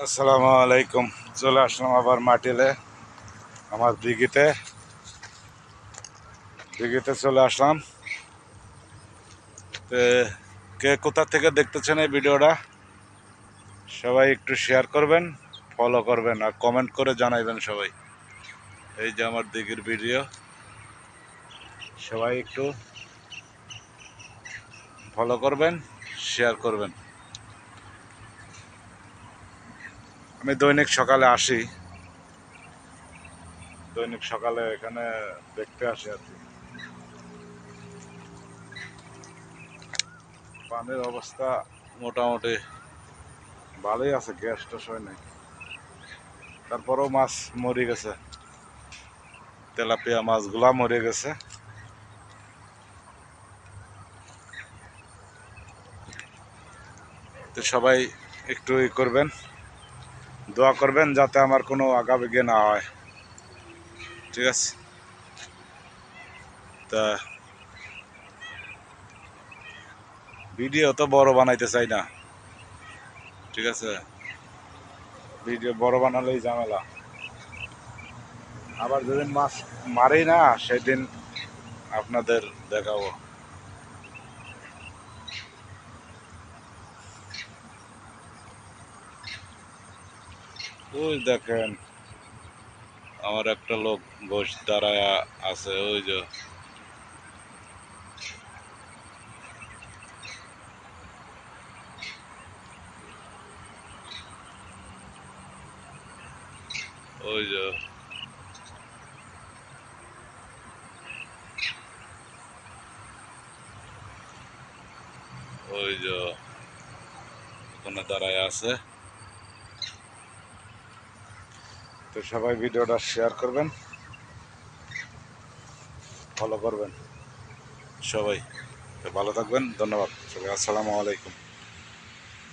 আসসালামু আলাইকুম। চলে আসলাম আবার মাটিলে, আমার দিঘিতে চলে আসলাম। তো কে কোথা থেকে দেখতেছেন এই ভিডিওটা, সবাই একটু শেয়ার করবেন, ফলো করবেন আর কমেন্ট করে জানাইবেন সবাই। এই যে আমার দিঘির ভিডিও, সবাই একটু ফলো করবেন, শেয়ার করবেন। আমি দৈনিক সকালে আসি, দৈনিক সকালে এখানে দেখতে আসি আর কি। পানির অবস্থা মোটামুটি ভালোই আছে, গ্যাস টাস হয় নাই, তারপরেও মাছ মরে গেছে, তেলাপিয়া মাছগুলা মরে গেছে। তো সবাই একটু করবেন, দোয়া করবেন যাতে আমার কোনো আগাবেগে না হয়, ঠিক আছে? তা ভিডিও তো বড় বানাইতে চাই না, ঠিক আছে? ভিডিও বড় বানালেই ঝামেলা। আবার যেদিন মাছ মারি না সেদিন আপনাদের দেখাবো। ওই দেখেন আমার একটা লোক বস দাঁড়ায় আছে, ওই যে ওই যে ওই যে ওখানে দাঁড়ায় আছে। তো সবাই ভিডিওটা শেয়ার করবেন, ফলো করবেন সবাই। তো ভালো থাকবেন, ধন্যবাদ সবাই, আসসালামু আলাইকুম।